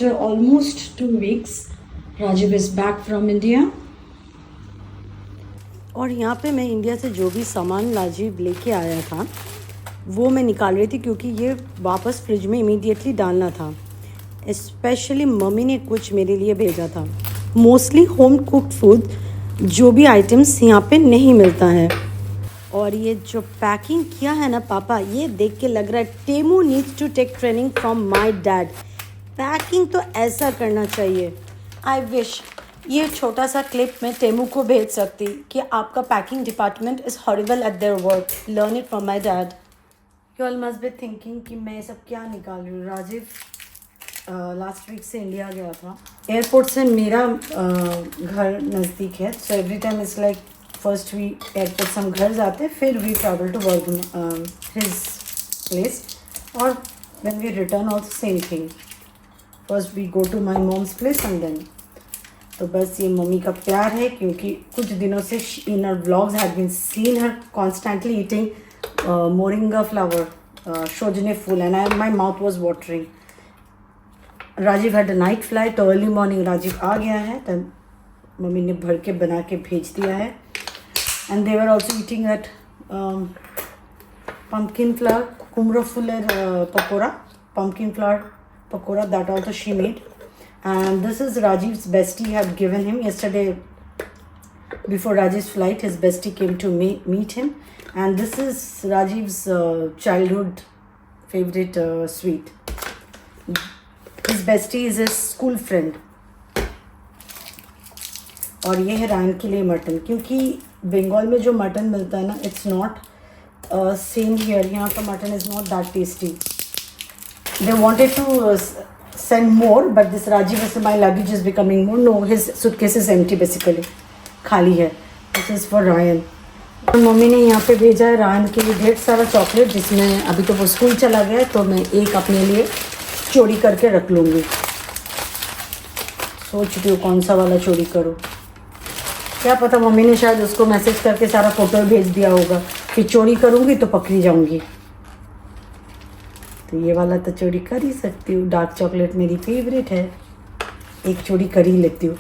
After almost 2 weeks, Rajiv is back from India. और यहाँ पे मैं इंडिया से जो भी सामान राजीव लेके आया था वो मैं निकाल रही थी क्योंकि ये वापस फ्रिज में इमीडिएटली डालना था। स्पेशली मम्मी ने कुछ मेरे लिए भेजा था। मोस्टली होम कुक्ड फूड जो भी आइटम्स यहाँ पे नहीं मिलता है। और ये जो पैकिंग किया है ना पापा, ये देख के लग रहा है टेमू needs to take training from my dad. Packing तो ऐसा करना चाहिए। आई विश ये छोटा सा क्लिप मैं टेमू को भेज सकती कि आपका packing department is horrible at their work, learn it from my dad. You all must be thinking कि मैं सब क्या निकाल रही हूँ। राजीव लास्ट वीक से इंडिया गया था। एयरपोर्ट से मेरा घर नज़दीक है, so every time is like first we airport से हम घर जाते, फिर we travel to work his place, और when we return also same thing. First we go to my mom's place and then. तो बस ये मम्मी का प्यार है क्योंकि कुछ दिनों से in her vlogs have been seen her constantly eating moringa flower, शोजने फूल, and my mouth was watering. Rajeev had a night flight, तो अर्ली मॉर्निंग राजीव आ गया है, तब मम्मी ने भर के बना के भेज दिया है। And they were also eating at pumpkin flower kumra fuller pakora, pumpkin flower pakora, that also she made. And this is Rajiv's bestie have given him yesterday. Before Rajiv's flight, his bestie came to meet him, and this is Rajiv's childhood favorite sweet. His bestie is his school friend. और ये है Ryan के लिए mutton, क्योंकि बंगाल में जो mutton मिलता है ना, इट्स नॉट सेम हियर। यहाँ का mutton is not that tasty. They wanted to send more, but this Rajiv is my luggage is becoming more. No, his suitcase is empty, basically खाली है। This is for Ryan. और mummy ने यहाँ पे भेजा है रायन के लिए ढेर सारा चॉकलेट, जिसमें अभी तो वो स्कूल चला गया है, तो मैं एक अपने लिए चोरी करके रख लूँगी। सोच रही हूँ कौन सा वाला चोरी करूँ, क्या पता मम्मी ने शायद उसको मैसेज करके सारा फ़ोटो भेज दिया होगा कि चोरी करूँगी तो पकड़ी जाऊँगी। तो ये वाला तो चोरी कर ही सकती हूँ, डार्क चॉकलेट मेरी फेवरेट है, एक चोरी कर ही लेती हूँ।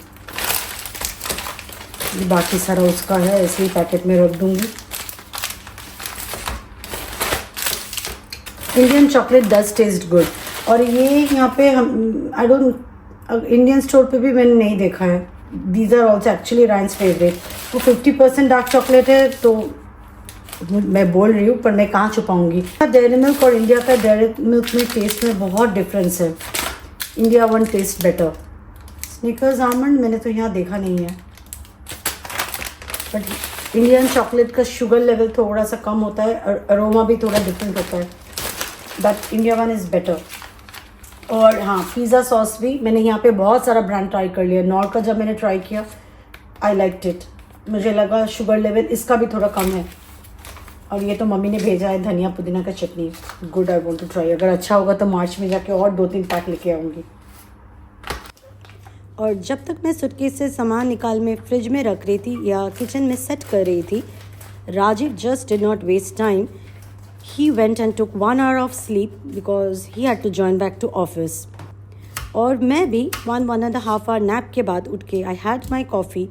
बाकी सारा उसका है, ऐसे ही पैकेट में रख दूँगी। Indian chocolate does taste good. और ये यहाँ पे हम आई डोंट, इंडियन स्टोर पे भी मैंने नहीं देखा है। These are also actually Ryan's favourite. वो 50% डार्क चॉकलेट है, तो मैं बोल रही हूँ, पर मैं कहाँ छुपाऊँगी। डेयरी मिल्क और इंडिया का डेयरी मिल्क में टेस्ट में बहुत डिफरेंस है। India one taste better. Snickers almond मैंने तो यहाँ देखा नहीं है, बट इंडियन चॉकलेट का शुगर लेवल थोड़ा सा कम होता है, अरोमा भी थोड़ा डिफरेंट होता है, but India one is better. और हाँ, पिज़्ज़ा सॉस भी मैंने यहाँ पे बहुत सारा ब्रांड ट्राई कर लिया। नॉर्थ का जब मैंने ट्राई किया, आई लाइक्ड इट। मुझे लगा शुगर लेवल इसका भी थोड़ा कम है। और ये तो मम्मी ने भेजा है धनिया पुदीना का चटनी, good. I want to try. अगर अच्छा होगा तो मार्च में जाके और 2-3 पैक लेके आऊँगी। और जब तक मैं सूटकेस से सामान निकाल में फ्रिज में रख रही थी या किचन में सेट कर रही थी, Rajiv just did not waste time. He went and took 1 hour of sleep because he had to join back to office. और मैं भी 1.5 hour nap के बाद उठ के I had my coffee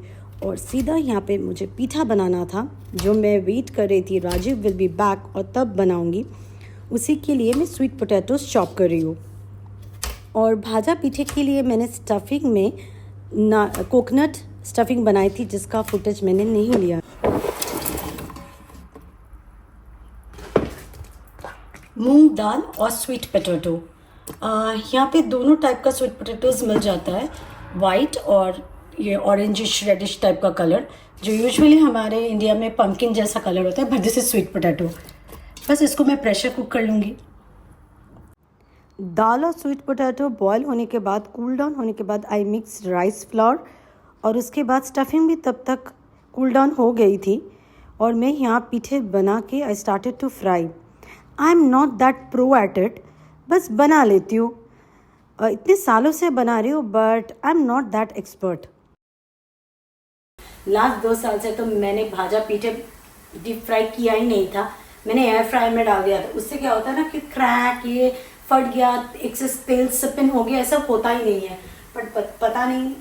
और सीधा यहाँ पे मुझे पीठा बनाना था, जो मैं वेट कर रही थी राजीव विल बी बैक और तब बनाऊँगी। उसी के लिए मैं स्वीट पोटैटोज चॉप कर रही हूँ। और भाजा पीठे के लिए मैंने स्टफिंग में कोकोनट स्टफिंग बनाई थी, जिसका फुटेज मैंने नहीं लिया। मूंग दाल और स्वीट पोटैटो, यहाँ पे दोनों टाइप का स्वीट पोटैटोज मिल जाता है, वाइट और ये ऑरेंजिश रेडिश टाइप का कलर, जो यूजुअली हमारे इंडिया में पम्पकिन जैसा कलर होता है, but this is sweet potato. बस इसको मैं प्रेशर कुक कर लूँगी। दाल और स्वीट पोटैटो बॉयल होने के बाद, कूल डाउन होने के बाद आई मिक्स राइस फ्लावर, और उसके बाद स्टफिंग भी तब तक कूल डाउन हो गई थी। और मैं यहाँ पीठे बना के I started to fry. I am not that pro at it, बस बना लेती हूँ। इतने सालों से बना रही हूँ, but I am not that expert. Last 2 साल से तो मैंने भाजा पीठे डीप फ्राई किया ही नहीं था, मैंने एयर फ्राई में डाल दिया था। उससे क्या होता है ना कि क्रैक, ये फट गया, एक से तेल स्पिन हो गया, ऐसा होता ही नहीं है। बट पता नहीं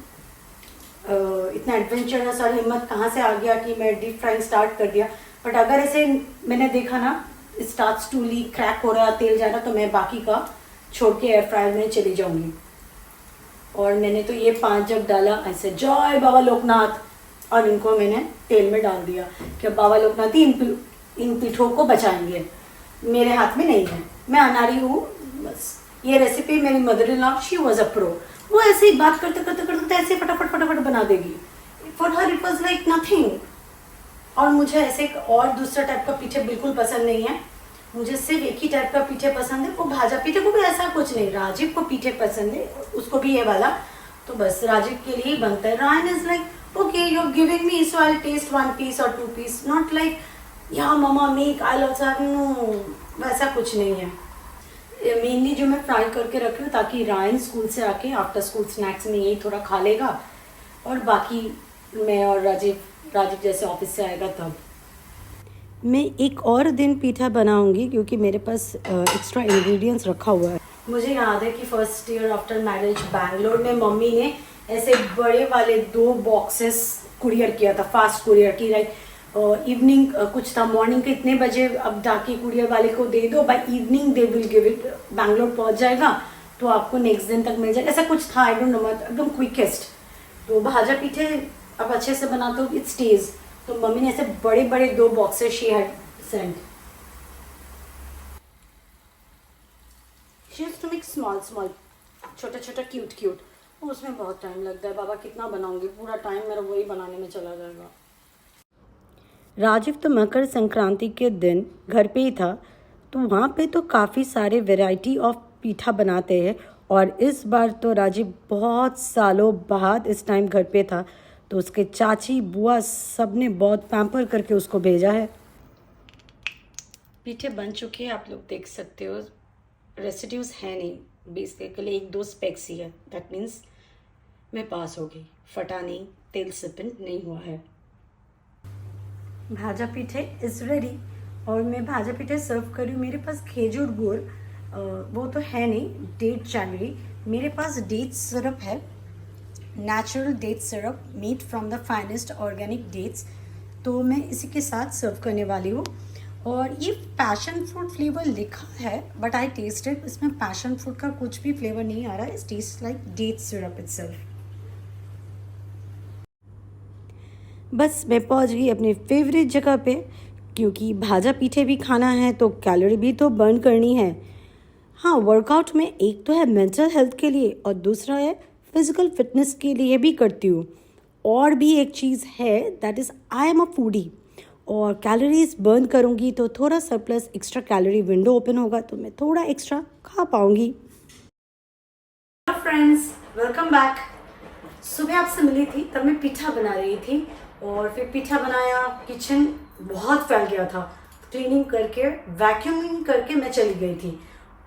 इतना एडवेंचरस और हिम्मत कहाँ से आ गया कि मैं डीप फ्राइंग स्टार्ट कर दिया। बट अगर ऐसे मैंने देखा ना स्टार्ट्स टू लीक, क्रैक हो रहा, तेल जा रहा, तो मैं बाकी का छोड़ के एयर फ्रायर में चली जाऊंगी। और मैंने तो ये 5 जब डाला ऐसे जय बाबा लोकनाथ, और इनको मैंने तेल में डाल दिया कि अब बाबा लोकनाथ ही इन पीठों को बचाएंगे, मेरे हाथ में नहीं है, मैं अनाड़ी हूँ बस। ये रेसिपी मेरी mother in law, she was a pro, वो ऐसे ही बात करते करते करते ऐसे फटाफट फटाफट बना देगी। For her it was like nothing. और मुझे ऐसे और दूसरा टाइप का पीठे बिल्कुल पसंद नहीं है, मुझे सिर्फ एक ही टाइप का पीठे पसंद है, वो भाजा पीठे को भी ऐसा कुछ नहीं, राजीव को पीठे पसंद है, उसको भी ये वाला, तो बस राजीव के लिए ही बनता है। Ryan is like okay you are giving me so I taste 1 piece और 2 पीस, नॉट लाइक या mama make I also have, no, वैसा कुछ नहीं है। मेनली जो मैं फ्राई करके रख रही हूँ ताकि रायन स्कूल से आके आफ्टर स्कूल स्नैक्स में यही थोड़ा खा लेगा, और बाकी मैं और राजीव जैसे ऑफिस से आएगा तब। मैं एक और दिन पीठा बनाऊंगी क्योंकि मेरे पास एक्स्ट्रा इंग्रेडिएंट्स रखा हुआ है। मुझे याद है कि first year after marriage Bangalore में मम्मी ने ऐसे बड़े वाले 2 बॉक्सेस कुरियर किया था, फास्ट कुरियर की, लाइक इवनिंग कुछ था, मॉर्निंग के इतने बजे अब डाके कुरियर वाले को दे दो, by evening they will give it, Bangalore पहुंच जाएगा तो आपको नेक्स्ट दिन तक मिल जाएगा, ऐसा कुछ था, आई डोंट नो, एकदम क्विकेस्ट। तो भाजा पीठे अब अच्छे से बनाते हो, इट स्टेज, तो मम्मी ने ऐसे बड़े बड़े 2 boxes she had sent. She used to make small छोटा छोटा क्यूट, उसमें बहुत टाइम लगता है बाबा, कितना बनाऊंगी, पूरा टाइम मेरा वही बनाने में चला जाएगा। राजीव तो मकर संक्रांति के दिन घर पे ही था, तो वहाँ पे तो काफ़ी सारे वैरायटी ऑफ पीठा बनाते हैं, और इस बार तो राजीव बहुत सालों बाद इस टाइम घर पे था, तो उसके चाची बुआ सब ने बहुत पैम्पर करके उसको भेजा है। पीठे बन चुके हैं, आप लोग देख सकते हो, रेसिड्यूज है नहीं, बेसिकली 1-2 स्पेक्स ही है, दैट मीन्स मैं पास हो गई, फटा नहीं, तेल स्पिन नहीं हुआ है। भाजा पीठे इज़ रेडी, और मैं भाजा पीठे सर्व कर रही हूँ। मेरे पास खेजूर गुड़ वो तो है नहीं, डेट जैगरी, मेरे पास डेट सिरप है, natural date syrup made from the finest organic dates, तो मैं इसी के साथ सर्व करने वाली हूँ। और ये पैशन फ्रूट फ्लेवर लिखा है, बट आई टेस्टेड, इसमें पैशन फ्रूट का कुछ भी फ्लेवर नहीं आ रहा है, it taste like date syrup itself. बस मैं पहुंच गई अपने फेवरेट जगह पे, क्योंकि भाजा पीठे भी खाना है तो कैलोरी भी तो बर्न करनी है। हाँ, वर्कआउट में एक तो है मेंटल हेल्थ के लिए और दूसरा है फिजिकल फिटनेस के लिए भी करती हूँ। और भी एक चीज़ है, that is I am a foodie, और कैलोरीज बर्न करूँगी तो थोड़ा surplus extra calorie window open होगा, तो मैं थोड़ा एक्स्ट्रा खा पाऊँगी। Friends, welcome back. सुबह आपसे मिली थी तब मैं पीठा बना रही थी, और फिर पीठा बनाया, किचन बहुत फैल गया था, क्लीनिंग करके वैक्यूमिंग करके मैं चली गई थी,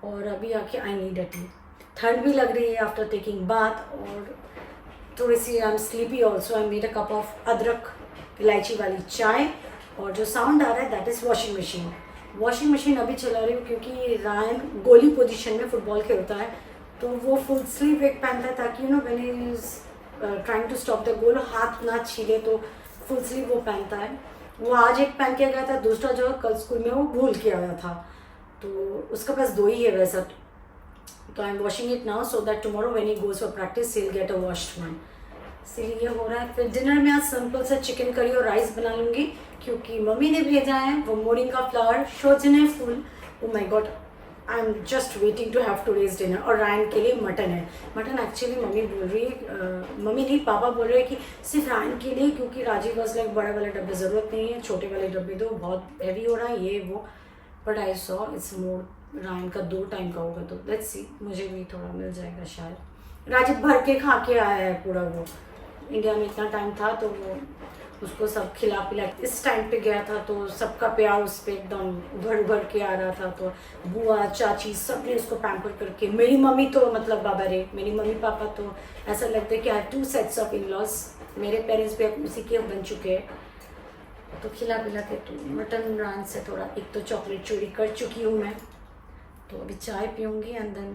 और अभी आके आई नीड अ टी। ठंड भी लग रही है आफ्टर टेकिंग बाथ, और थोड़ी सी I am sleepy also. I made a cup of अदरक इलायची वाली चाय, और जो साउंड आ रहा है दैट इज़ वॉशिंग मशीन अभी चला रही हूँ, क्योंकि रायन गोली पोजीशन में फुटबॉल खेलता है, तो वो फुल स्लीव एक पहनता है ताकि when he is trying to stop the goal हाथ ना छीले, तो फुल स्लीव वो पहनता है। वो आज एक पहन के गया था, दूसरा जो कल स्कूल में वो भूल के आया था, तो उसके पास 2 ही है वैसा, तो I am washing it now so that tomorrow when he goes for practice he will get a washed one. इसीलिए ये हो रहा है। फिर डिनर में आज सिंपल सा चिकन करी और राइस बना लूँगी, क्योंकि मम्मी ने भेजा है वो मोरिंगा फ्लावर सोजने फूल। Oh my god, I am just waiting to have today's dinner. और रायन के लिए मटन है। मटन एक्चुअली मम्मी बोल रही है, मम्मी नहीं पापा बोल रहे हैं कि सिर्फ रायन के लिए, क्योंकि राजीव बस लाइक बड़े वाले डब्बे ज़रूरत नहीं है, छोटे वाले डब्बे दो, बहुत हैवी हो रहा है ये वो। But I saw it's more, Ryan का 2 टाइम का होगा, तो लेट्स सी, मुझे भी थोड़ा मिल जाएगा शायद। राजीव भर के खा के आया है पूरा, वो इंडिया में इतना टाइम था तो वो उसको सब खिला पिला, इस टाइम पे गया था तो सबका प्यार उस पर एकदम भर भर के आ रहा था, तो बुआ चाची सब ने उसको पैम्पर करके। मेरी मम्मी तो मतलब बाबा रे, मेरी मम्मी पापा तो ऐसा लगता है कि I have 2 sets of in laws. मेरे पेरेंट्स भी अब उसी के बन चुके हैं, तो खिला पिला के। तो मटन रान से थोड़ा, एक तो चॉकलेट चोरी कर चुकी हूँ मैं, तो अभी चाय पीऊँगी एंड देन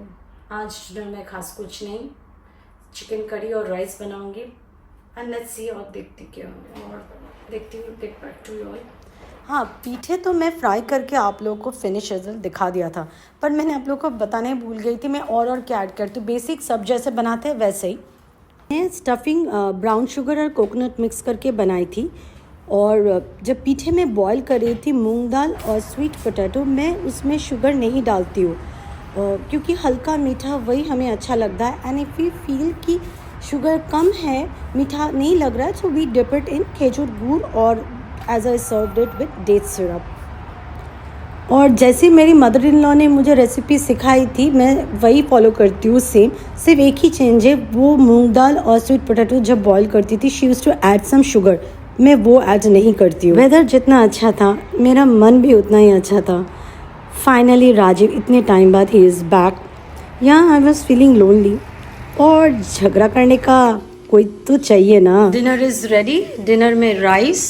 आज डिनर में खास कुछ नहीं, चिकन करी और राइस बनाऊँगी एंड लेट्स सी। और देखती क्या और देखती हूँ, get back to you all. हाँ, पीठे तो मैं फ्राई करके आप लोगों को फिनिश रिजल्ट दिखा दिया था, पर मैंने आप लोगों को बताने भूल गई थी मैं और क्या ऐड करती हूँ। बेसिक सब जैसे बनाते हैं वैसे ही मैं स्टफिंग ब्राउन शुगर और कोकोनट मिक्स करके बनाई थी। और जब पीठे में बॉईल कर रही थी मूंग दाल और स्वीट पोटैटो, मैं उसमें शुगर नहीं डालती हूँ क्योंकि हल्का मीठा वही हमें अच्छा लगता है। एंड इफ़ यू फील कि शुगर कम है, मीठा नहीं लग रहा है, so we dip it in khejur gur और as I served it with date syrup. और जैसे मेरी मदर इन लॉ ने मुझे रेसिपी सिखाई थी मैं वही फॉलो करती हूँ सेम। सिर्फ एक ही चेंज है, वो मूंग दाल और स्वीट पोटैटो जब बॉईल करती थी she used to add some sugar, मैं वो ऐड नहीं करती हूँ। वेदर जितना अच्छा था मेरा मन भी उतना ही अच्छा था। फाइनली राजीव इतने टाइम बाद ही इज़ बैक। यहाँ आई वॉज फीलिंग लोनली और झगड़ा करने का कोई तो चाहिए ना। Dinner is ready. डिनर में राइस,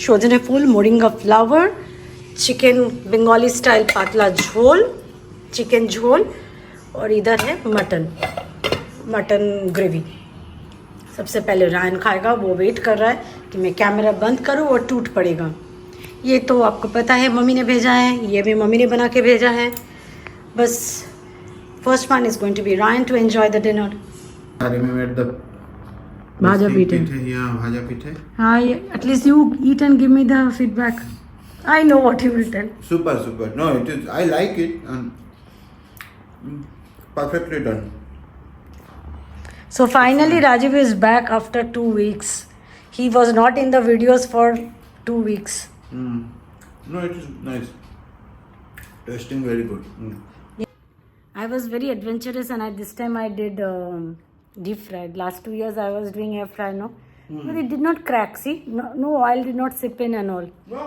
शोजने फूल, moringa flower, chicken Bengali style पातला झोल, चिकन झोल, और इधर है मटन ग्रेवी। सबसे पहले रायन खाएगा, वो वेट कर रहा है कि मैं कैमरा बंद करूं और टूट पड़ेगा। ये तो आपको पता है मम्मी ने भेजा है, ये भी मम्मी ने बना के भेजा है। बस first one is going to be Ryan to enjoy the dinner. भाजा पीठे, भाजा पीठे. हाँ, at least you eat and give me the feedback. I know what you will tell. Super. No, it is. I like it and perfectly done. So finally, Rajiv is back after 2 weeks. He was not in the videos for 2 weeks. No, it is nice. Tasting very good. I was very adventurous, and at this time I did deep fried. Last 2 years I was doing air fry, no, but it did not crack. See, no oil did not sip in and all. No.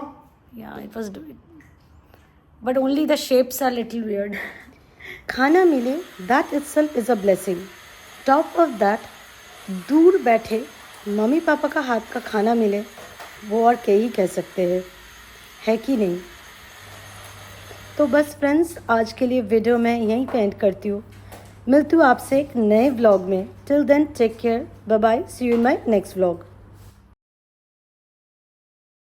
Yeah, it was doing, but only the shapes are little weird. खाना मिले, that itself is a blessing. Top of that, दूर बैठे mummy papa का हाथ का खाना मिले, वो और क्या ही कह सकते हैं, है कि नहीं। तो बस फ्रेंड्स, आज के लिए वीडियो मैं यहीं पे एंड करती हूँ। मिलती हूँ आपसे एक नए व्लॉग में। Till then take care, bye bye, see you in my next vlog.